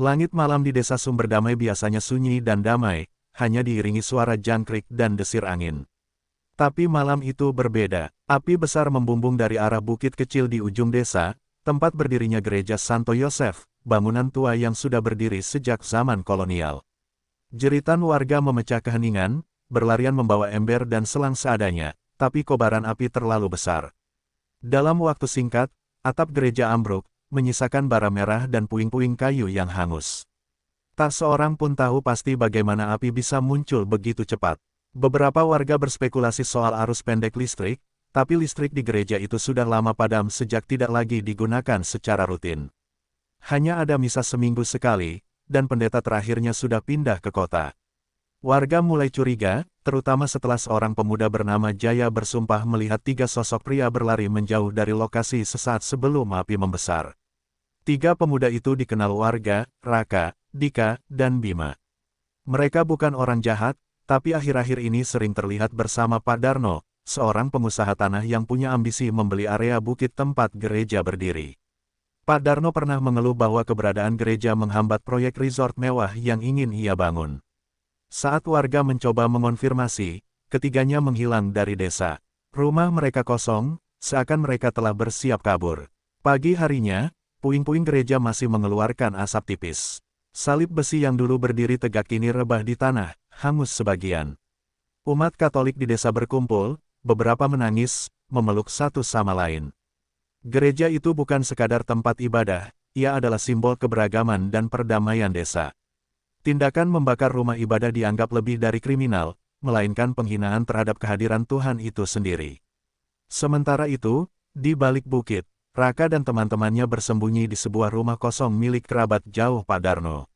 Langit malam di desa Sumberdamai biasanya sunyi dan damai, hanya diiringi suara jangkrik dan desir angin. Tapi malam itu berbeda. Api besar membumbung dari arah bukit kecil di ujung desa, tempat berdirinya gereja Santo Yosef, bangunan tua yang sudah berdiri sejak zaman kolonial. Jeritan warga memecah keheningan, berlarian membawa ember dan selang seadanya, tapi kobaran api terlalu besar. Dalam waktu singkat, atap gereja ambruk, menyisakan bara merah dan puing-puing kayu yang hangus. Tak seorang pun tahu pasti bagaimana api bisa muncul begitu cepat. Beberapa warga berspekulasi soal arus pendek listrik, tapi listrik di gereja itu sudah lama padam sejak tidak lagi digunakan secara rutin. Hanya ada misa seminggu sekali, dan pendeta terakhirnya sudah pindah ke kota. Warga mulai curiga, terutama setelah seorang pemuda bernama Jaya bersumpah melihat 3 sosok pria berlari menjauh dari lokasi sesaat sebelum api membesar. 3 pemuda itu dikenal warga, Raka, Dika, dan Bima. Mereka bukan orang jahat, tapi akhir-akhir ini sering terlihat bersama Pak Darno, seorang pengusaha tanah yang punya ambisi membeli area bukit tempat gereja berdiri. Pak Darno pernah mengeluh bahwa keberadaan gereja menghambat proyek resort mewah yang ingin ia bangun. Saat warga mencoba mengonfirmasi, ketiganya menghilang dari desa. Rumah mereka kosong, seakan mereka telah bersiap kabur. Pagi harinya, puing-puing gereja masih mengeluarkan asap tipis. Salib besi yang dulu berdiri tegak kini rebah di tanah, hangus sebagian. Umat Katolik di desa berkumpul, beberapa menangis, memeluk satu sama lain. Gereja itu bukan sekadar tempat ibadah, ia adalah simbol keberagaman dan perdamaian desa. Tindakan membakar rumah ibadah dianggap lebih dari kriminal, melainkan penghinaan terhadap kehadiran Tuhan itu sendiri. Sementara itu, di balik bukit, Raka dan teman-temannya bersembunyi di sebuah rumah kosong milik kerabat jauh Pak Darno.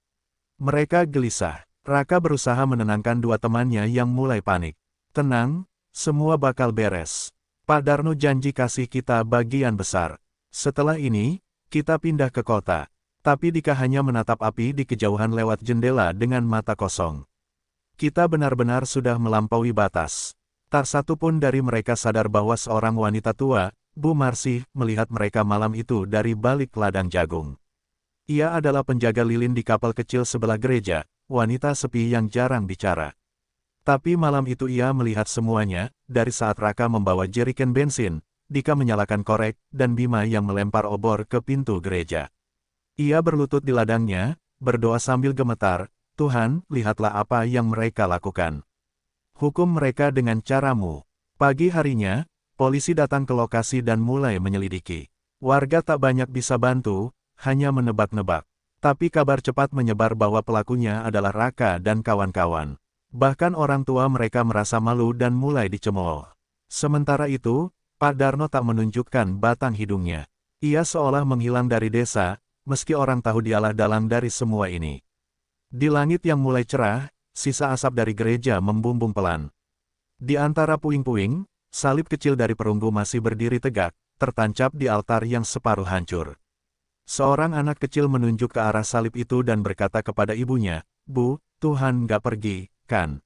Mereka gelisah. Raka berusaha menenangkan 2 temannya yang mulai panik. Tenang, semua bakal beres. Pak Darno janji kasih kita bagian besar. Setelah ini, kita pindah ke kota. Tapi Dika hanya menatap api di kejauhan lewat jendela dengan mata kosong. Kita benar-benar sudah melampaui batas. Tak satu pun dari mereka sadar bahwa seorang wanita tua, Bu Marsi, melihat mereka malam itu dari balik ladang jagung. Ia adalah penjaga lilin di kapal kecil sebelah gereja, wanita sepi yang jarang bicara. Tapi malam itu ia melihat semuanya, dari saat Raka membawa jeriken bensin, Dika menyalakan korek, dan Bima yang melempar obor ke pintu gereja. Ia berlutut di ladangnya, berdoa sambil gemetar, Tuhan, lihatlah apa yang mereka lakukan. Hukum mereka dengan caramu. Pagi harinya, polisi datang ke lokasi dan mulai menyelidiki. Warga tak banyak bisa bantu, hanya menebak-nebak. Tapi kabar cepat menyebar bahwa pelakunya adalah Raka dan kawan-kawan. Bahkan orang tua mereka merasa malu dan mulai dicemooh. Sementara itu, Pak Darno tak menunjukkan batang hidungnya. Ia seolah menghilang dari desa, meski orang tahu dialah dalang dari semua ini. Di langit yang mulai cerah, sisa asap dari gereja membumbung pelan. Di antara puing-puing, salib kecil dari perunggu masih berdiri tegak, tertancap di altar yang separuh hancur. Seorang anak kecil menunjuk ke arah salib itu dan berkata kepada ibunya, Bu, Tuhan nggak pergi, kan?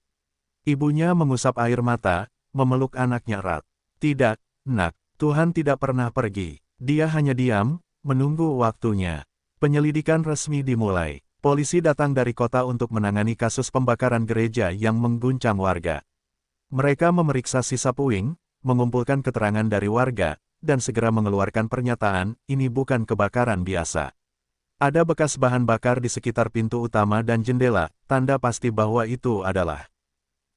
Ibunya mengusap air mata, memeluk anaknya erat. Tidak, Nak, Tuhan tidak pernah pergi. Dia hanya diam, menunggu waktunya. Penyelidikan resmi dimulai. Polisi datang dari kota untuk menangani kasus pembakaran gereja yang mengguncang warga. Mereka memeriksa sisa puing, mengumpulkan keterangan dari warga, dan segera mengeluarkan pernyataan, ini bukan kebakaran biasa. Ada bekas bahan bakar di sekitar pintu utama dan jendela, tanda pasti bahwa itu adalah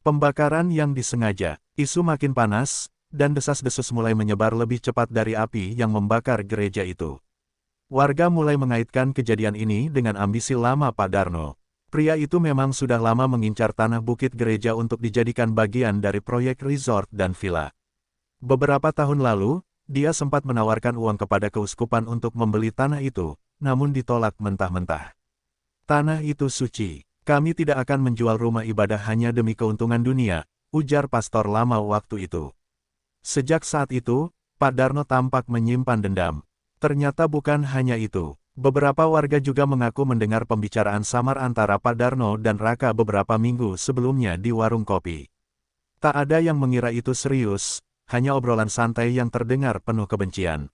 pembakaran yang disengaja. Isu makin panas, dan desas-desus mulai menyebar lebih cepat dari api yang membakar gereja itu. Warga mulai mengaitkan kejadian ini dengan ambisi lama Pak Darno. Pria itu memang sudah lama mengincar tanah bukit gereja untuk dijadikan bagian dari proyek resort dan villa. Beberapa tahun lalu, dia sempat menawarkan uang kepada keuskupan untuk membeli tanah itu, namun ditolak mentah-mentah. Tanah itu suci. Kami tidak akan menjual rumah ibadah hanya demi keuntungan dunia, ujar pastor lama waktu itu. Sejak saat itu, Pak Darno tampak menyimpan dendam. Ternyata bukan hanya itu. Beberapa warga juga mengaku mendengar pembicaraan samar antara Pak Darno dan Raka beberapa minggu sebelumnya di warung kopi. Tak ada yang mengira itu serius, hanya obrolan santai yang terdengar penuh kebencian.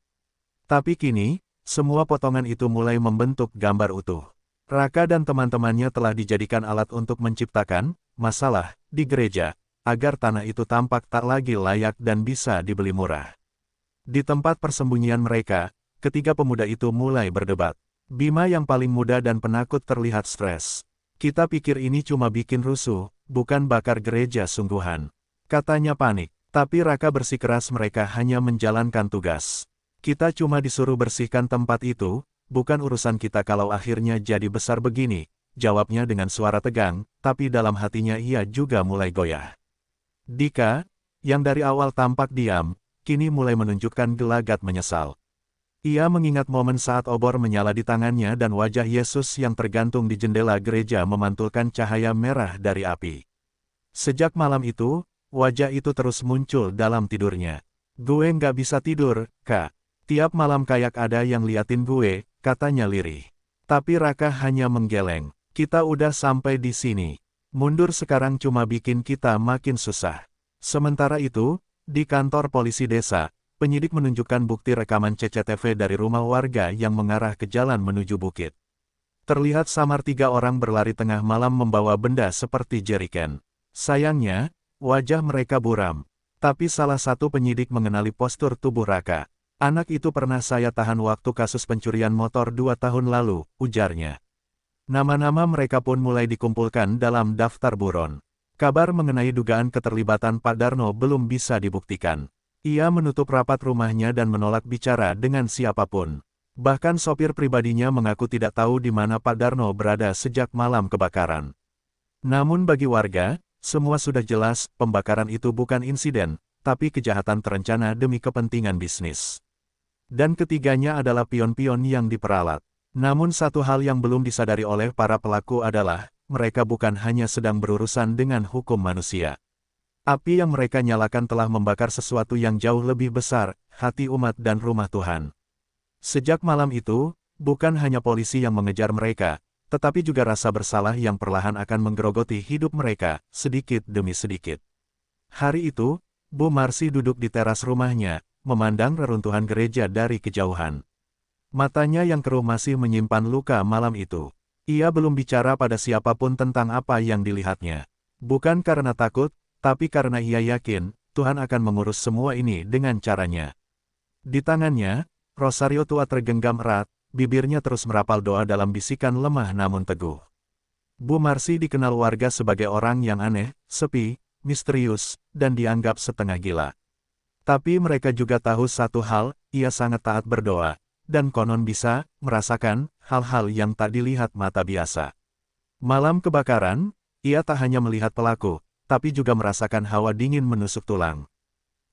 Tapi kini, semua potongan itu mulai membentuk gambar utuh. Raka dan teman-temannya telah dijadikan alat untuk menciptakan masalah di gereja, agar tanah itu tampak tak lagi layak dan bisa dibeli murah. Di tempat persembunyian mereka, ketiga pemuda itu mulai berdebat. Bima yang paling muda dan penakut terlihat stres. Kita pikir ini cuma bikin rusuh, bukan bakar gereja sungguhan, katanya panik. Tapi Raka bersikeras mereka hanya menjalankan tugas. Kita cuma disuruh bersihkan tempat itu, bukan urusan kita kalau akhirnya jadi besar begini, jawabnya dengan suara tegang, tapi dalam hatinya ia juga mulai goyah. Dika, yang dari awal tampak diam, kini mulai menunjukkan gelagat menyesal. Ia mengingat momen saat obor menyala di tangannya dan wajah Yesus yang tergantung di jendela gereja memantulkan cahaya merah dari api. Sejak malam itu, wajah itu terus muncul dalam tidurnya. Gue nggak bisa tidur, Kak. Tiap malam kayak ada yang liatin gue, katanya lirih. Tapi Raka hanya menggeleng. Kita udah sampai di sini. Mundur sekarang cuma bikin kita makin susah. Sementara itu, di kantor polisi desa, penyidik menunjukkan bukti rekaman CCTV dari rumah warga yang mengarah ke jalan menuju bukit. Terlihat samar 3 orang berlari tengah malam membawa benda seperti jeriken. Sayangnya, wajah mereka buram. Tapi salah satu penyidik mengenali postur tubuh Raka. Anak itu pernah saya tahan waktu kasus pencurian motor 2 tahun lalu, ujarnya. Nama-nama mereka pun mulai dikumpulkan dalam daftar buron. Kabar mengenai dugaan keterlibatan Pak Darno belum bisa dibuktikan. Ia menutup rapat rumahnya dan menolak bicara dengan siapapun. Bahkan sopir pribadinya mengaku tidak tahu di mana Pak Darno berada sejak malam kebakaran. Namun bagi warga, semua sudah jelas, pembakaran itu bukan insiden, tapi kejahatan terencana demi kepentingan bisnis. Dan ketiganya adalah pion-pion yang diperalat. Namun satu hal yang belum disadari oleh para pelaku adalah, mereka bukan hanya sedang berurusan dengan hukum manusia. Api yang mereka nyalakan telah membakar sesuatu yang jauh lebih besar, hati umat dan rumah Tuhan. Sejak malam itu, bukan hanya polisi yang mengejar mereka, tetapi juga rasa bersalah yang perlahan akan menggerogoti hidup mereka, sedikit demi sedikit. Hari itu, Bu Marsi duduk di teras rumahnya, memandang reruntuhan gereja dari kejauhan. Matanya yang keruh masih menyimpan luka malam itu. Ia belum bicara pada siapapun tentang apa yang dilihatnya. Bukan karena takut, tapi karena ia yakin, Tuhan akan mengurus semua ini dengan caranya. Di tangannya, rosario tua tergenggam erat, bibirnya terus merapal doa dalam bisikan lemah namun teguh. Bu Marsi dikenal warga sebagai orang yang aneh, sepi, misterius, dan dianggap setengah gila. Tapi mereka juga tahu satu hal, ia sangat taat berdoa, dan konon bisa merasakan hal-hal yang tak dilihat mata biasa. Malam kebakaran, ia tak hanya melihat pelaku, tapi juga merasakan hawa dingin menusuk tulang.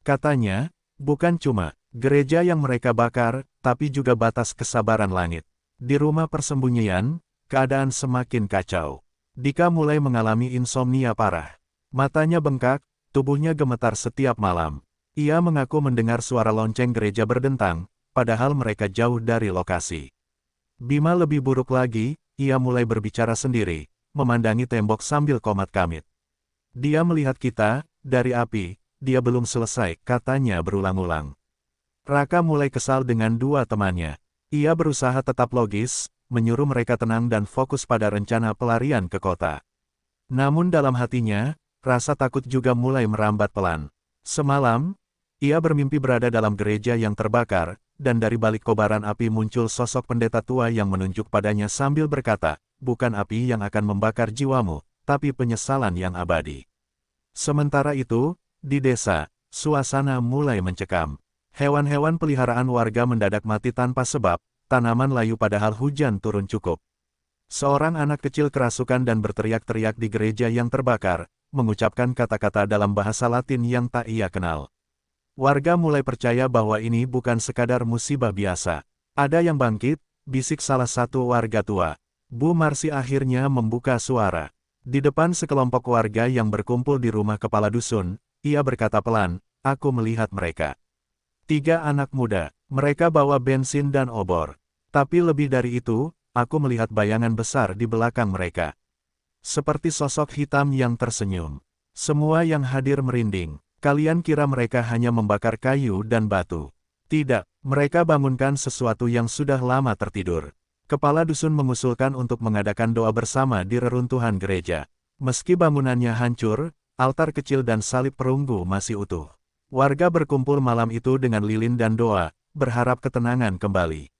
Katanya, bukan cuma gereja yang mereka bakar, tapi juga batas kesabaran langit. Di rumah persembunyian, keadaan semakin kacau. Dika mulai mengalami insomnia parah. Matanya bengkak, tubuhnya gemetar setiap malam. Ia mengaku mendengar suara lonceng gereja berdentang, padahal mereka jauh dari lokasi. Bima lebih buruk lagi, ia mulai berbicara sendiri, memandangi tembok sambil komat-kamit. Dia melihat kita, dari api, dia belum selesai, katanya berulang-ulang. Raka mulai kesal dengan dua temannya. Ia berusaha tetap logis, menyuruh mereka tenang dan fokus pada rencana pelarian ke kota. Namun dalam hatinya, rasa takut juga mulai merambat pelan. Semalam, ia bermimpi berada dalam gereja yang terbakar, dan dari balik kobaran api muncul sosok pendeta tua yang menunjuk padanya sambil berkata, bukan api yang akan membakar jiwamu, tapi penyesalan yang abadi. Sementara itu, di desa, suasana mulai mencekam. Hewan-hewan peliharaan warga mendadak mati tanpa sebab, tanaman layu padahal hujan turun cukup. Seorang anak kecil kerasukan dan berteriak-teriak di gereja yang terbakar, mengucapkan kata-kata dalam bahasa Latin yang tak ia kenal. Warga mulai percaya bahwa ini bukan sekadar musibah biasa. Ada yang bangkit, bisik salah satu warga tua. Bu Marsi akhirnya membuka suara. Di depan sekelompok warga yang berkumpul di rumah kepala dusun, ia berkata pelan, aku melihat mereka. 3 anak muda, mereka bawa bensin dan obor. Tapi lebih dari itu, aku melihat bayangan besar di belakang mereka. Seperti sosok hitam yang tersenyum. Semua yang hadir merinding. Kalian kira mereka hanya membakar kayu dan batu. Tidak, mereka bangunkan sesuatu yang sudah lama tertidur. Kepala dusun mengusulkan untuk mengadakan doa bersama di reruntuhan gereja. Meski bangunannya hancur, altar kecil dan salib perunggu masih utuh. Warga berkumpul malam itu dengan lilin dan doa, berharap ketenangan kembali.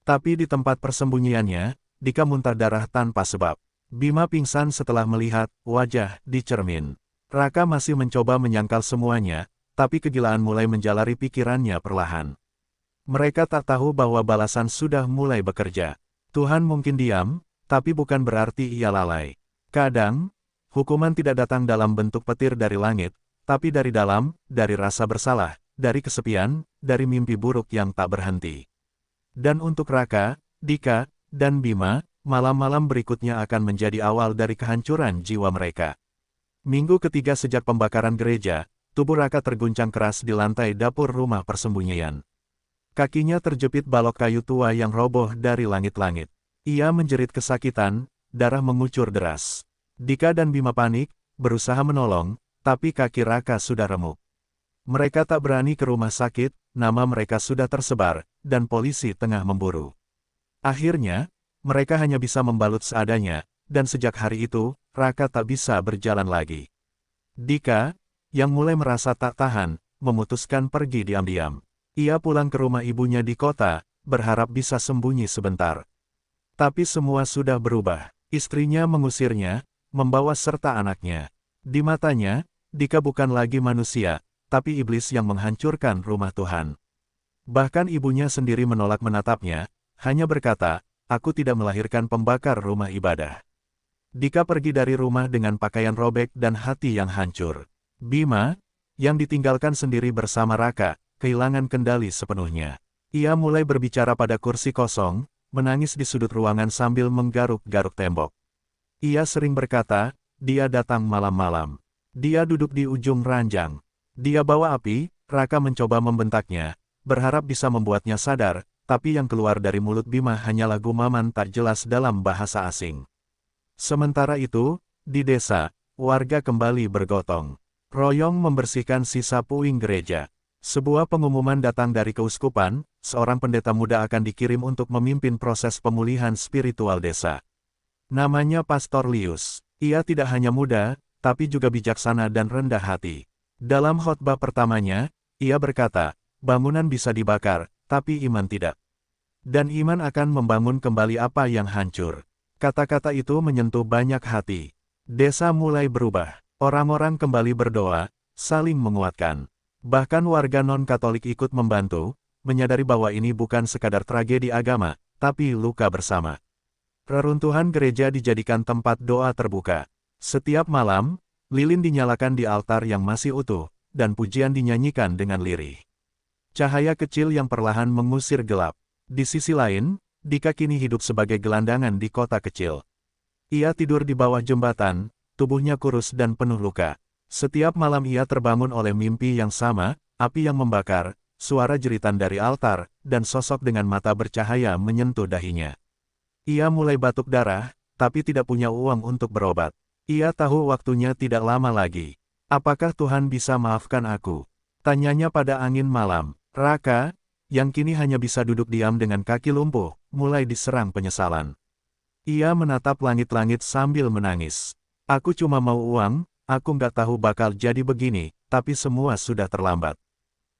Tapi di tempat persembunyiannya, Dika muntah darah tanpa sebab. Bima pingsan setelah melihat wajah di cermin. Raka masih mencoba menyangkal semuanya, tapi kegilaan mulai menjalari pikirannya perlahan. Mereka tak tahu bahwa balasan sudah mulai bekerja. Tuhan mungkin diam, tapi bukan berarti ia lalai. Kadang, hukuman tidak datang dalam bentuk petir dari langit, tapi dari dalam, dari rasa bersalah, dari kesepian, dari mimpi buruk yang tak berhenti. Dan untuk Raka, Dika, dan Bima, malam-malam berikutnya akan menjadi awal dari kehancuran jiwa mereka. Minggu ketiga sejak pembakaran gereja, tubuh Raka terguncang keras di lantai dapur rumah persembunyian. Kakinya terjepit balok kayu tua yang roboh dari langit-langit. Ia menjerit kesakitan, darah mengucur deras. Dika dan Bima panik, berusaha menolong, tapi kaki Raka sudah remuk. Mereka tak berani ke rumah sakit, nama mereka sudah tersebar, dan polisi tengah memburu. Akhirnya, mereka hanya bisa membalut seadanya, dan sejak hari itu, Raka tak bisa berjalan lagi. Dika, yang mulai merasa tak tahan, memutuskan pergi diam-diam. Ia pulang ke rumah ibunya di kota, berharap bisa sembunyi sebentar. Tapi semua sudah berubah. Istrinya mengusirnya, membawa serta anaknya. Di matanya, Dika bukan lagi manusia, tapi iblis yang menghancurkan rumah Tuhan. Bahkan ibunya sendiri menolak menatapnya, hanya berkata, "Aku tidak melahirkan pembakar rumah ibadah." Dika pergi dari rumah dengan pakaian robek dan hati yang hancur. Bima, yang ditinggalkan sendiri bersama Raka, kehilangan kendali sepenuhnya. Ia mulai berbicara pada kursi kosong, menangis di sudut ruangan sambil menggaruk-garuk tembok. Ia sering berkata, "Dia datang malam-malam. Dia duduk di ujung ranjang. Dia bawa api." Raka mencoba membentaknya, berharap bisa membuatnya sadar, tapi yang keluar dari mulut Bima hanyalah gumaman tak jelas dalam bahasa asing. Sementara itu, di desa, warga kembali bergotong royong membersihkan sisa puing gereja. Sebuah pengumuman datang dari keuskupan, seorang pendeta muda akan dikirim untuk memimpin proses pemulihan spiritual desa. Namanya Pastor Lius. Ia tidak hanya muda, tapi juga bijaksana dan rendah hati. Dalam khotbah pertamanya, ia berkata, bangunan bisa dibakar, tapi iman tidak. Dan iman akan membangun kembali apa yang hancur. Kata-kata itu menyentuh banyak hati. Desa mulai berubah. Orang-orang kembali berdoa, saling menguatkan. Bahkan warga non-Katolik ikut membantu, menyadari bahwa ini bukan sekadar tragedi agama, tapi luka bersama. Reruntuhan gereja dijadikan tempat doa terbuka. Setiap malam, lilin dinyalakan di altar yang masih utuh, dan pujian dinyanyikan dengan lirih. Cahaya kecil yang perlahan mengusir gelap. Di sisi lain, Dika kini hidup sebagai gelandangan di kota kecil. Ia tidur di bawah jembatan, tubuhnya kurus dan penuh luka. Setiap malam ia terbangun oleh mimpi yang sama, api yang membakar, suara jeritan dari altar, dan sosok dengan mata bercahaya menyentuh dahinya. Ia mulai batuk darah, tapi tidak punya uang untuk berobat. Ia tahu waktunya tidak lama lagi. Apakah Tuhan bisa maafkan aku? Tanyanya pada angin malam. Raka, yang kini hanya bisa duduk diam dengan kaki lumpuh, mulai diserang penyesalan. Ia menatap langit-langit sambil menangis. Aku cuma mau uang, aku nggak tahu bakal jadi begini, tapi semua sudah terlambat.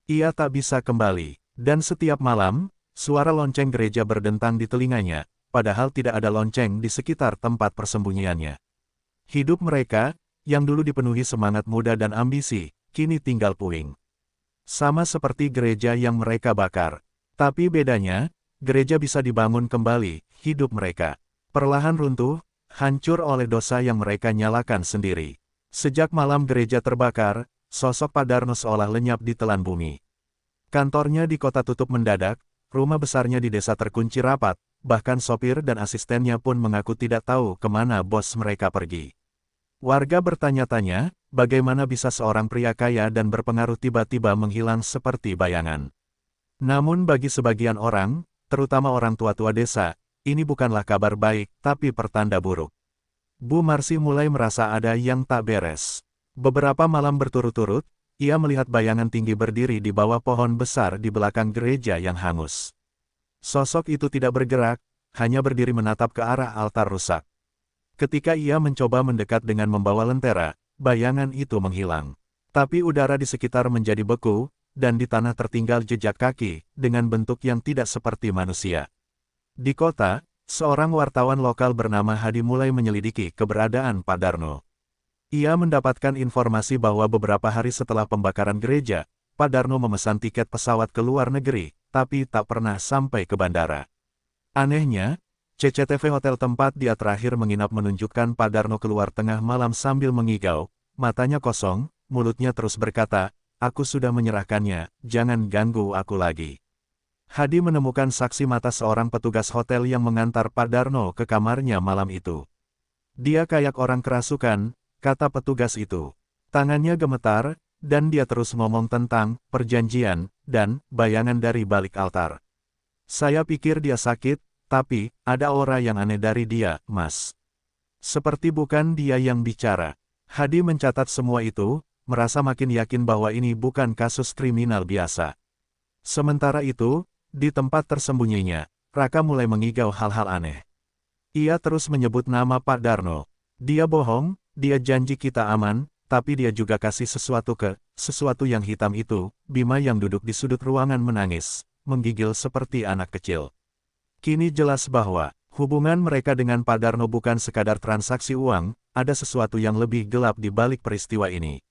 Ia tak bisa kembali, dan setiap malam, suara lonceng gereja berdentang di telinganya, padahal tidak ada lonceng di sekitar tempat persembunyiannya. Hidup mereka, yang dulu dipenuhi semangat muda dan ambisi, kini tinggal puing. Sama seperti gereja yang mereka bakar. Tapi bedanya, gereja bisa dibangun kembali, hidup mereka perlahan runtuh, hancur oleh dosa yang mereka nyalakan sendiri. Sejak malam gereja terbakar, sosok Pak Darno seolah lenyap di telan bumi. Kantornya di kota tutup mendadak, rumah besarnya di desa terkunci rapat, bahkan sopir dan asistennya pun mengaku tidak tahu kemana bos mereka pergi. Warga bertanya-tanya, bagaimana bisa seorang pria kaya dan berpengaruh tiba-tiba menghilang seperti bayangan. Namun bagi sebagian orang, terutama orang tua-tua desa, ini bukanlah kabar baik, tapi pertanda buruk. Bu Marsi mulai merasa ada yang tak beres. Beberapa malam berturut-turut, ia melihat bayangan tinggi berdiri di bawah pohon besar di belakang gereja yang hangus. Sosok itu tidak bergerak, hanya berdiri menatap ke arah altar rusak. Ketika ia mencoba mendekat dengan membawa lentera, bayangan itu menghilang. Tapi udara di sekitar menjadi beku, dan di tanah tertinggal jejak kaki, dengan bentuk yang tidak seperti manusia. Di kota, seorang wartawan lokal bernama Hadi mulai menyelidiki keberadaan Pak Darno. Ia mendapatkan informasi bahwa beberapa hari setelah pembakaran gereja, Pak Darno memesan tiket pesawat ke luar negeri, tapi tak pernah sampai ke bandara. Anehnya, CCTV hotel tempat dia terakhir menginap menunjukkan Pak Darno keluar tengah malam sambil mengigau, matanya kosong, mulutnya terus berkata, "Aku sudah menyerahkannya, jangan ganggu aku lagi." Hadi menemukan saksi mata seorang petugas hotel yang mengantar Pak Darno ke kamarnya malam itu. "Dia kayak orang kerasukan," kata petugas itu. Tangannya gemetar, dan dia terus ngomong tentang perjanjian dan bayangan dari balik altar. "Saya pikir dia sakit, tapi ada aura yang aneh dari dia, Mas. Seperti bukan dia yang bicara." Hadi mencatat semua itu, merasa makin yakin bahwa ini bukan kasus kriminal biasa. Sementara itu, di tempat tersembunyinya, Raka mulai mengigau hal-hal aneh. Ia terus menyebut nama Pak Darno. "Dia bohong, dia janji kita aman, tapi dia juga kasih sesuatu yang hitam itu." Bima yang duduk di sudut ruangan menangis, menggigil seperti anak kecil. Kini jelas bahwa hubungan mereka dengan Pak Darno bukan sekadar transaksi uang, ada sesuatu yang lebih gelap di balik peristiwa ini.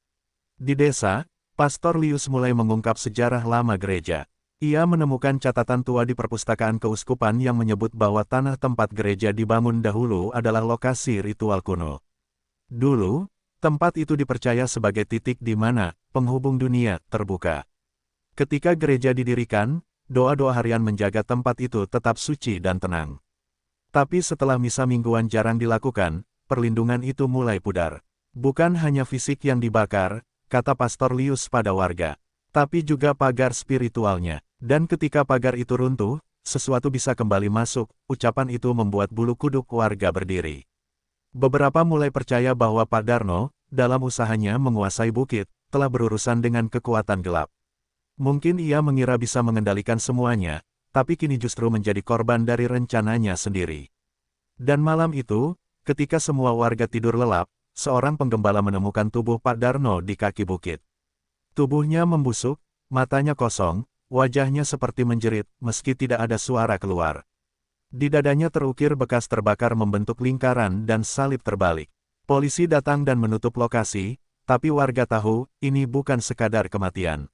Di desa, Pastor Lius mulai mengungkap sejarah lama gereja. Ia menemukan catatan tua di perpustakaan keuskupan yang menyebut bahwa tanah tempat gereja dibangun dahulu adalah lokasi ritual kuno. Dulu, tempat itu dipercaya sebagai titik di mana penghubung dunia terbuka. Ketika gereja didirikan, doa-doa harian menjaga tempat itu tetap suci dan tenang. Tapi setelah misa mingguan jarang dilakukan, perlindungan itu mulai pudar. "Bukan hanya fisik yang dibakar," kata Pastor Lius pada warga, "tapi juga pagar spiritualnya. Dan ketika pagar itu runtuh, sesuatu bisa kembali masuk." Ucapan itu membuat bulu kuduk warga berdiri. Beberapa mulai percaya bahwa Pak Darno, dalam usahanya menguasai bukit, telah berurusan dengan kekuatan gelap. Mungkin ia mengira bisa mengendalikan semuanya, tapi kini justru menjadi korban dari rencananya sendiri. Dan malam itu, ketika semua warga tidur lelap, seorang penggembala menemukan tubuh Pak Darno di kaki bukit. Tubuhnya membusuk, matanya kosong, wajahnya seperti menjerit, meski tidak ada suara keluar. Di dadanya terukir bekas terbakar membentuk lingkaran dan salib terbalik. Polisi datang dan menutup lokasi, tapi warga tahu, ini bukan sekadar kematian.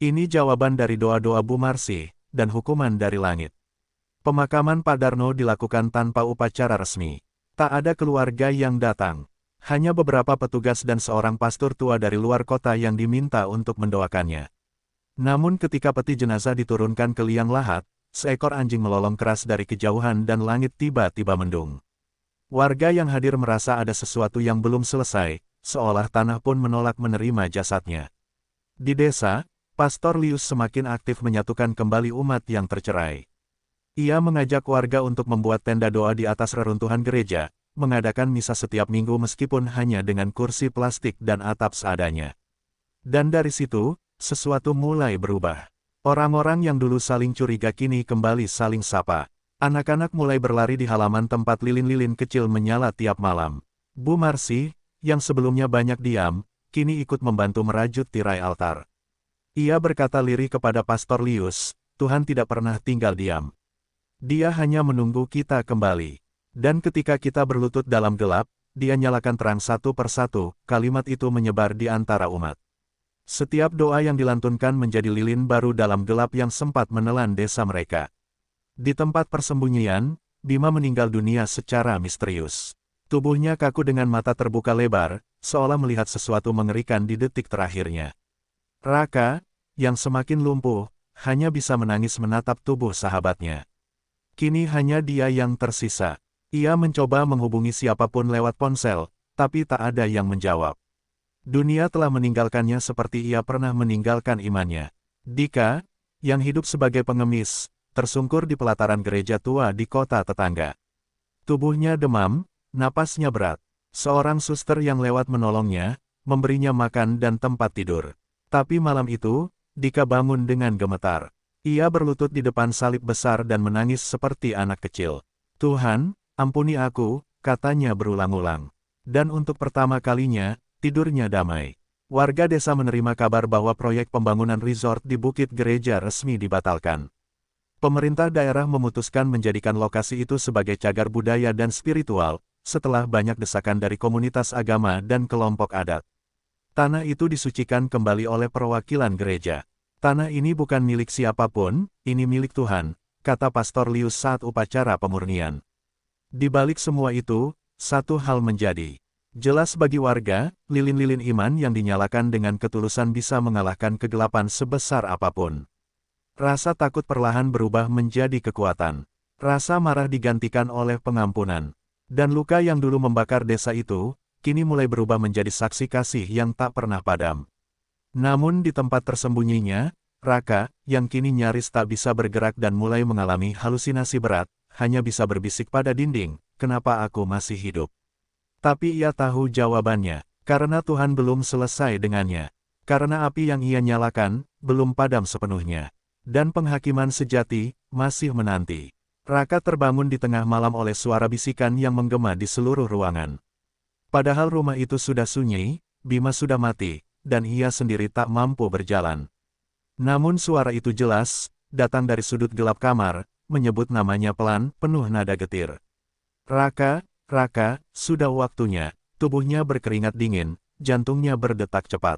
Ini jawaban dari doa-doa Bu Marsi, dan hukuman dari langit. Pemakaman Pak Darno dilakukan tanpa upacara resmi. Tak ada keluarga yang datang. Hanya beberapa petugas dan seorang pastor tua dari luar kota yang diminta untuk mendoakannya. Namun ketika peti jenazah diturunkan ke liang lahat, seekor anjing melolong keras dari kejauhan dan langit tiba-tiba mendung. Warga yang hadir merasa ada sesuatu yang belum selesai, seolah tanah pun menolak menerima jasadnya. Di desa, Pastor Lius semakin aktif menyatukan kembali umat yang tercerai. Ia mengajak warga untuk membuat tenda doa di atas reruntuhan gereja, mengadakan misa setiap minggu meskipun hanya dengan kursi plastik dan atap seadanya. Dan dari situ, sesuatu mulai berubah. Orang-orang yang dulu saling curiga kini kembali saling sapa. Anak-anak mulai berlari di halaman tempat lilin-lilin kecil menyala tiap malam. Bu Marsi, yang sebelumnya banyak diam, kini ikut membantu merajut tirai altar. Ia berkata lirih kepada Pastor Lius, "Tuhan tidak pernah tinggal diam. Dia hanya menunggu kita kembali. Dan ketika kita berlutut dalam gelap, Dia nyalakan terang satu persatu." Kalimat itu menyebar di antara umat. Setiap doa yang dilantunkan menjadi lilin baru dalam gelap yang sempat menelan desa mereka. Di tempat persembunyian, Bima meninggal dunia secara misterius. Tubuhnya kaku dengan mata terbuka lebar, seolah melihat sesuatu mengerikan di detik terakhirnya. Raka, yang semakin lumpuh, hanya bisa menangis menatap tubuh sahabatnya. Kini hanya dia yang tersisa. Ia mencoba menghubungi siapapun lewat ponsel, tapi tak ada yang menjawab. Dunia telah meninggalkannya seperti ia pernah meninggalkan imannya. Dika, yang hidup sebagai pengemis, tersungkur di pelataran gereja tua di kota tetangga. Tubuhnya demam, napasnya berat. Seorang suster yang lewat menolongnya, memberinya makan dan tempat tidur. Tapi malam itu, Dika bangun dengan gemetar. Ia berlutut di depan salib besar dan menangis seperti anak kecil. Tuhan, ampuni aku, katanya berulang-ulang. Dan untuk pertama kalinya, tidurnya damai. Warga desa menerima kabar bahwa proyek pembangunan resort di Bukit Gereja resmi dibatalkan. Pemerintah daerah memutuskan menjadikan lokasi itu sebagai cagar budaya dan spiritual, setelah banyak desakan dari komunitas agama dan kelompok adat. Tanah itu disucikan kembali oleh perwakilan gereja. Tanah ini bukan milik siapapun, ini milik Tuhan, kata Pastor Lius saat upacara pemurnian. Di balik semua itu, satu hal menjadi jelas bagi warga, lilin-lilin iman yang dinyalakan dengan ketulusan bisa mengalahkan kegelapan sebesar apapun. Rasa takut perlahan berubah menjadi kekuatan. Rasa marah digantikan oleh pengampunan. Dan luka yang dulu membakar desa itu, kini mulai berubah menjadi saksi kasih yang tak pernah padam. Namun di tempat tersembunyinya, Raka, yang kini nyaris tak bisa bergerak dan mulai mengalami halusinasi berat, hanya bisa berbisik pada dinding, kenapa aku masih hidup? Tapi ia tahu jawabannya, karena Tuhan belum selesai dengannya. Karena api yang ia nyalakan, belum padam sepenuhnya. Dan penghakiman sejati, masih menanti. Raka terbangun di tengah malam oleh suara bisikan yang menggema di seluruh ruangan. Padahal rumah itu sudah sunyi, Bima sudah mati, dan ia sendiri tak mampu berjalan. Namun suara itu jelas, datang dari sudut gelap kamar, menyebut namanya pelan, penuh nada getir. Raka, Raka, sudah waktunya. Tubuhnya berkeringat dingin, jantungnya berdetak cepat.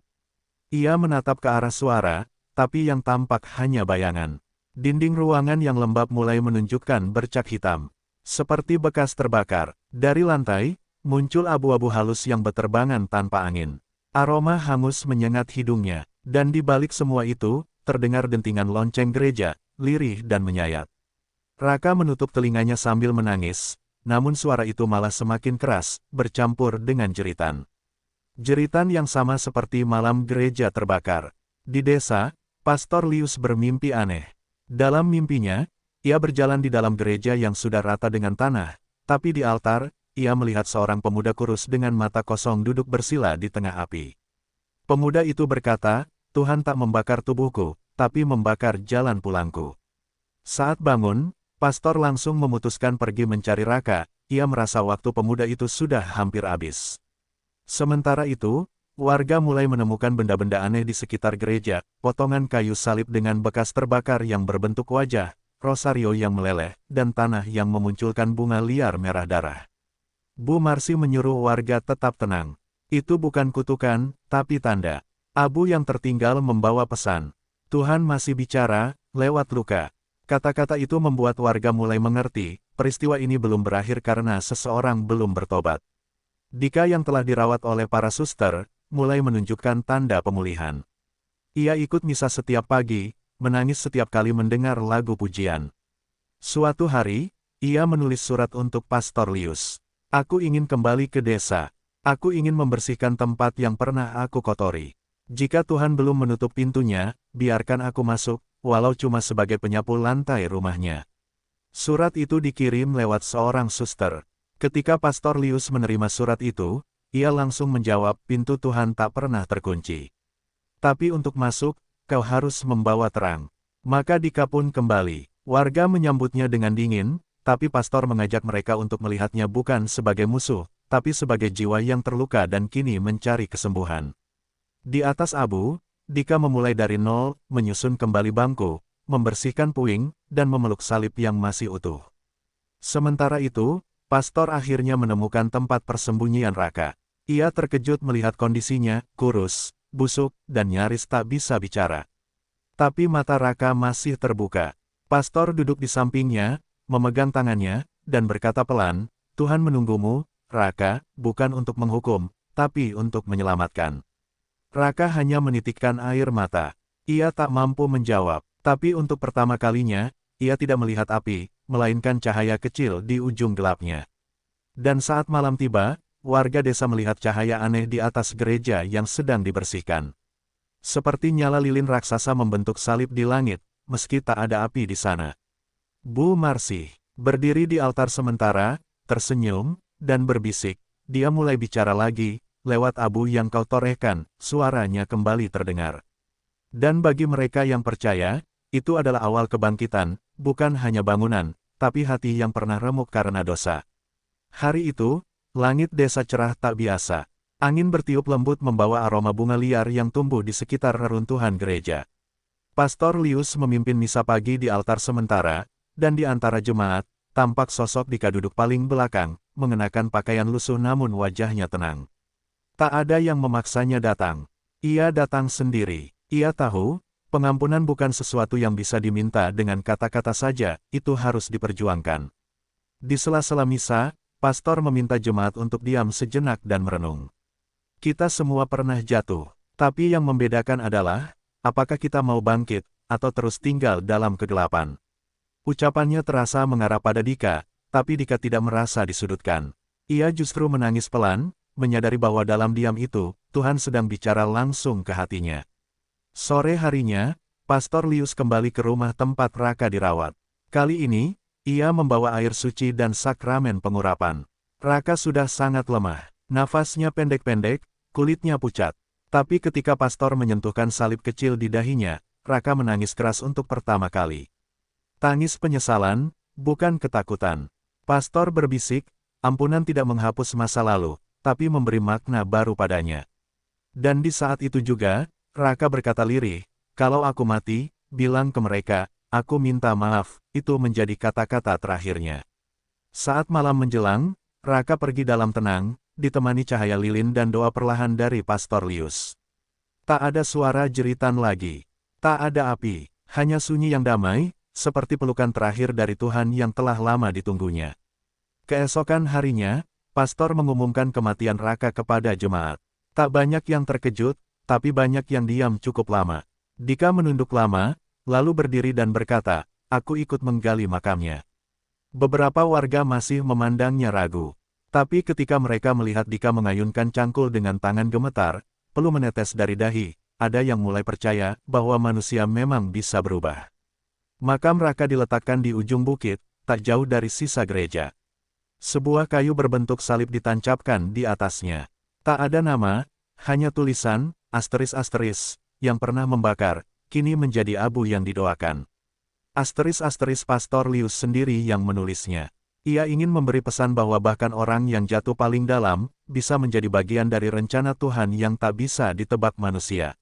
Ia menatap ke arah suara, tapi yang tampak hanya bayangan. Dinding ruangan yang lembab mulai menunjukkan bercak hitam. Seperti bekas terbakar. Dari lantai, muncul abu-abu halus yang berterbangan tanpa angin. Aroma hangus menyengat hidungnya, dan di balik semua itu, terdengar dentingan lonceng gereja, lirih dan menyayat. Raka menutup telinganya sambil menangis, namun suara itu malah semakin keras, bercampur dengan jeritan. Jeritan yang sama seperti malam gereja terbakar. Di desa, Pastor Lius bermimpi aneh. Dalam mimpinya, ia berjalan di dalam gereja yang sudah rata dengan tanah, tapi di altar, ia melihat seorang pemuda kurus dengan mata kosong duduk bersila di tengah api. Pemuda itu berkata, Tuhan tak membakar tubuhku, tapi membakar jalan pulangku. Saat bangun, pastor langsung memutuskan pergi mencari Raka, ia merasa waktu pemuda itu sudah hampir habis. Sementara itu, warga mulai menemukan benda-benda aneh di sekitar gereja, potongan kayu salib dengan bekas terbakar yang berbentuk wajah, rosario yang meleleh, dan tanah yang memunculkan bunga liar merah darah. Bu Marsi menyuruh warga tetap tenang. Itu bukan kutukan, tapi tanda. Abu yang tertinggal membawa pesan. Tuhan masih bicara, lewat luka. Kata-kata itu membuat warga mulai mengerti, peristiwa ini belum berakhir karena seseorang belum bertobat. Dika yang telah dirawat oleh para suster, mulai menunjukkan tanda pemulihan. Ia ikut misa setiap pagi, menangis setiap kali mendengar lagu pujian. Suatu hari, ia menulis surat untuk Pastor Lius. Aku ingin kembali ke desa. Aku ingin membersihkan tempat yang pernah aku kotori. Jika Tuhan belum menutup pintunya, biarkan aku masuk, walau cuma sebagai penyapu lantai rumahnya. Surat itu dikirim lewat seorang suster. Ketika Pastor Lius menerima surat itu, ia langsung menjawab, pintu Tuhan tak pernah terkunci. Tapi untuk masuk, kau harus membawa terang. Maka Dika pun kembali. Warga menyambutnya dengan dingin, tapi pastor mengajak mereka untuk melihatnya bukan sebagai musuh, tapi sebagai jiwa yang terluka dan kini mencari kesembuhan. Di atas abu, Dika memulai dari nol, menyusun kembali bangku, membersihkan puing, dan memeluk salib yang masih utuh. Sementara itu, pastor akhirnya menemukan tempat persembunyian Raka. Ia terkejut melihat kondisinya, kurus, busuk, dan nyaris tak bisa bicara. Tapi mata Raka masih terbuka. Pastor duduk di sampingnya, memegang tangannya, dan berkata pelan, Tuhan menunggumu, Raka, bukan untuk menghukum, tapi untuk menyelamatkan. Raka hanya menitikkan air mata. Ia tak mampu menjawab, tapi untuk pertama kalinya, ia tidak melihat api, melainkan cahaya kecil di ujung gelapnya. Dan saat malam tiba, warga desa melihat cahaya aneh di atas gereja yang sedang dibersihkan. Seperti nyala lilin raksasa membentuk salib di langit, meski tak ada api di sana. Bu Marsi berdiri di altar sementara, tersenyum, dan berbisik. Dia mulai bicara lagi, lewat abu yang kau torehkan, suaranya kembali terdengar. Dan bagi mereka yang percaya, itu adalah awal kebangkitan, bukan hanya bangunan, tapi hati yang pernah remuk karena dosa. Hari itu, langit desa cerah tak biasa. Angin bertiup lembut membawa aroma bunga liar yang tumbuh di sekitar reruntuhan gereja. Pastor Lius memimpin misa pagi di altar sementara, dan di antara jemaat, tampak sosok Dika duduk paling belakang, mengenakan pakaian lusuh namun wajahnya tenang. Tak ada yang memaksanya datang. Ia datang sendiri. Ia tahu, pengampunan bukan sesuatu yang bisa diminta dengan kata-kata saja, itu harus diperjuangkan. Di sela-sela misa, pastor meminta jemaat untuk diam sejenak dan merenung. Kita semua pernah jatuh, tapi yang membedakan adalah, apakah kita mau bangkit, atau terus tinggal dalam kegelapan. Ucapannya terasa mengarah pada Dika, tapi Dika tidak merasa disudutkan. Ia justru menangis pelan, menyadari bahwa dalam diam itu, Tuhan sedang bicara langsung ke hatinya. Sore harinya, Pastor Lius kembali ke rumah tempat Raka dirawat. Kali ini, ia membawa air suci dan sakramen pengurapan. Raka sudah sangat lemah, nafasnya pendek-pendek, kulitnya pucat. Tapi ketika pastor menyentuhkan salib kecil di dahinya, Raka menangis keras untuk pertama kali. Tangis penyesalan, bukan ketakutan. Pastor berbisik, ampunan tidak menghapus masa lalu, tapi memberi makna baru padanya. Dan di saat itu juga, Raka berkata lirih, "Kalau aku mati, bilang ke mereka, aku minta maaf," itu menjadi kata-kata terakhirnya. Saat malam menjelang, Raka pergi dalam tenang, ditemani cahaya lilin dan doa perlahan dari Pastor Lius. Tak ada suara jeritan lagi. Tak ada api, hanya sunyi yang damai, seperti pelukan terakhir dari Tuhan yang telah lama ditunggunya. Keesokan harinya, pastor mengumumkan kematian Raka kepada jemaat. Tak banyak yang terkejut, tapi banyak yang diam cukup lama. Dika menunduk lama, lalu berdiri dan berkata, "Aku ikut menggali makamnya." Beberapa warga masih memandangnya ragu. Tapi ketika mereka melihat Dika mengayunkan cangkul dengan tangan gemetar, peluh menetes dari dahi, ada yang mulai percaya bahwa manusia memang bisa berubah. Makam Raka diletakkan di ujung bukit, tak jauh dari sisa gereja. Sebuah kayu berbentuk salib ditancapkan di atasnya. Tak ada nama, hanya tulisan, asteris-asteris, yang pernah membakar, kini menjadi abu yang didoakan. Asteris-asteris Pastor Lius sendiri yang menulisnya. Ia ingin memberi pesan bahwa bahkan orang yang jatuh paling dalam, bisa menjadi bagian dari rencana Tuhan yang tak bisa ditebak manusia.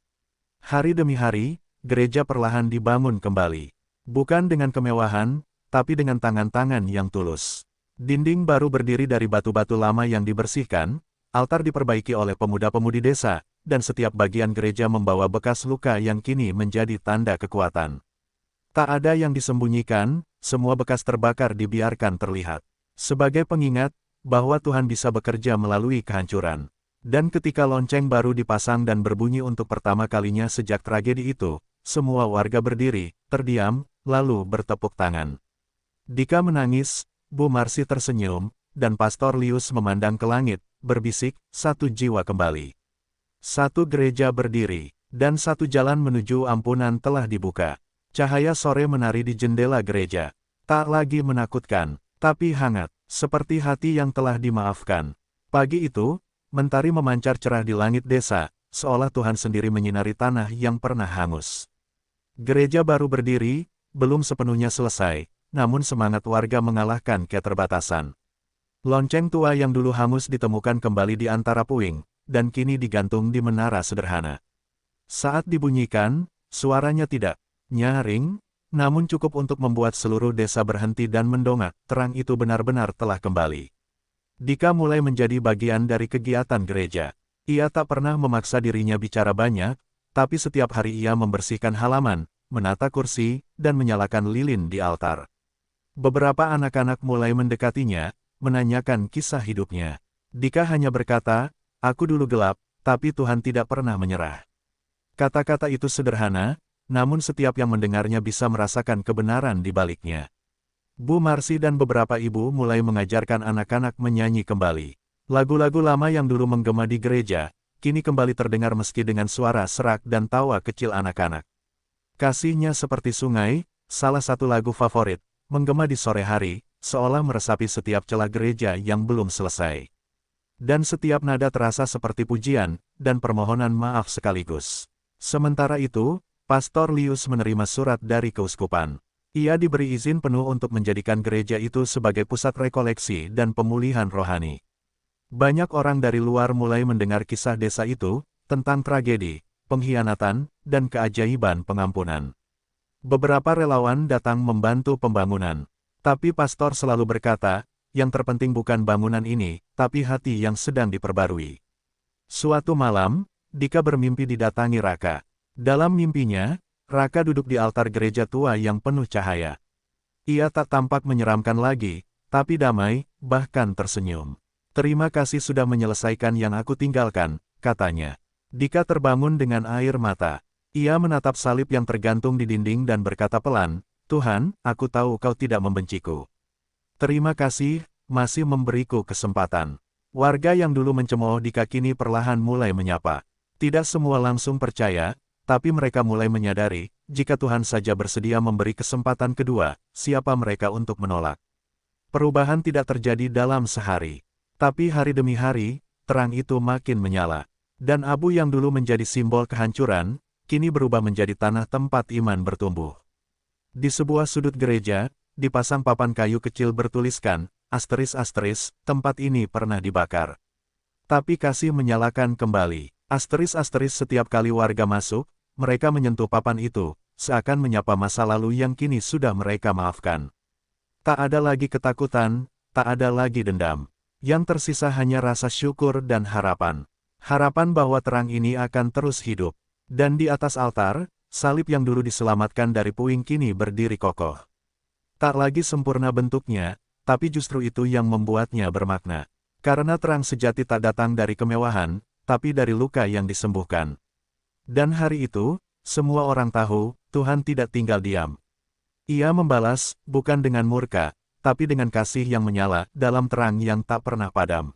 Hari demi hari, gereja perlahan dibangun kembali. Bukan dengan kemewahan, tapi dengan tangan-tangan yang tulus. Dinding baru berdiri dari batu-batu lama yang dibersihkan, altar diperbaiki oleh pemuda-pemudi desa, dan setiap bagian gereja membawa bekas luka yang kini menjadi tanda kekuatan. Tak ada yang disembunyikan, semua bekas terbakar dibiarkan terlihat. Sebagai pengingat, bahwa Tuhan bisa bekerja melalui kehancuran. Dan ketika lonceng baru dipasang dan berbunyi untuk pertama kalinya sejak tragedi itu, semua warga berdiri, terdiam, lalu bertepuk tangan. Dika menangis, Bu Marsi tersenyum, dan Pastor Lius memandang ke langit, berbisik, "Satu jiwa kembali. Satu gereja berdiri, dan satu jalan menuju ampunan telah dibuka." Cahaya sore menari di jendela gereja. Tak lagi menakutkan, tapi hangat, seperti hati yang telah dimaafkan. Pagi itu, mentari memancar cerah di langit desa, seolah Tuhan sendiri menyinari tanah yang pernah hangus. Gereja baru berdiri, belum sepenuhnya selesai, namun semangat warga mengalahkan keterbatasan. Lonceng tua yang dulu hangus ditemukan kembali di antara puing, dan kini digantung di menara sederhana. Saat dibunyikan, suaranya tidak nyaring, namun cukup untuk membuat seluruh desa berhenti dan mendongak, terang itu benar-benar telah kembali. Dika mulai menjadi bagian dari kegiatan gereja. Ia tak pernah memaksa dirinya bicara banyak, tapi setiap hari ia membersihkan halaman, menata kursi, dan menyalakan lilin di altar. Beberapa anak-anak mulai mendekatinya, menanyakan kisah hidupnya. Dika hanya berkata, "Aku dulu gelap, tapi Tuhan tidak pernah menyerah." Kata-kata itu sederhana, namun setiap yang mendengarnya bisa merasakan kebenaran di baliknya. Bu Marsi dan beberapa ibu mulai mengajarkan anak-anak menyanyi kembali. Lagu-lagu lama yang dulu menggema di gereja, kini kembali terdengar meski dengan suara serak dan tawa kecil anak-anak. Kasihnya seperti sungai, salah satu lagu favorit, menggema di sore hari, seolah meresapi setiap celah gereja yang belum selesai. Dan setiap nada terasa seperti pujian, dan permohonan maaf sekaligus. Sementara itu, Pastor Lius menerima surat dari keuskupan. Ia diberi izin penuh untuk menjadikan gereja itu sebagai pusat rekoleksi dan pemulihan rohani. Banyak orang dari luar mulai mendengar kisah desa itu, tentang tragedi, pengkhianatan, dan keajaiban pengampunan. Beberapa relawan datang membantu pembangunan. Tapi pastor selalu berkata, yang terpenting bukan bangunan ini, tapi hati yang sedang diperbarui. Suatu malam, Dika bermimpi didatangi Raka. Dalam mimpinya, Raka duduk di altar gereja tua yang penuh cahaya. Ia tak tampak menyeramkan lagi, tapi damai, bahkan tersenyum. "Terima kasih sudah menyelesaikan yang aku tinggalkan," katanya. Dika terbangun dengan air mata. Ia menatap salib yang tergantung di dinding dan berkata pelan, "Tuhan, aku tahu Kau tidak membenciku. Terima kasih, masih memberiku kesempatan." Warga yang dulu mencemooh Dika kini perlahan mulai menyapa. Tidak semua langsung percaya, tapi mereka mulai menyadari, jika Tuhan saja bersedia memberi kesempatan kedua, siapa mereka untuk menolak? Perubahan tidak terjadi dalam sehari. Tapi hari demi hari, terang itu makin menyala. Dan abu yang dulu menjadi simbol kehancuran, kini berubah menjadi tanah tempat iman bertumbuh. Di sebuah sudut gereja, dipasang papan kayu kecil bertuliskan, ***, tempat ini pernah dibakar. Tapi kasih menyalakan kembali. ***, setiap kali warga masuk, mereka menyentuh papan itu, seakan menyapa masa lalu yang kini sudah mereka maafkan. Tak ada lagi ketakutan, tak ada lagi dendam. Yang tersisa hanya rasa syukur dan harapan. Harapan bahwa terang ini akan terus hidup. Dan di atas altar, salib yang dulu diselamatkan dari puing kini berdiri kokoh. Tak lagi sempurna bentuknya, tapi justru itu yang membuatnya bermakna. Karena terang sejati tak datang dari kemewahan, tapi dari luka yang disembuhkan. Dan hari itu, semua orang tahu, Tuhan tidak tinggal diam. Ia membalas, bukan dengan murka, tapi dengan kasih yang menyala, dalam terang yang tak pernah padam.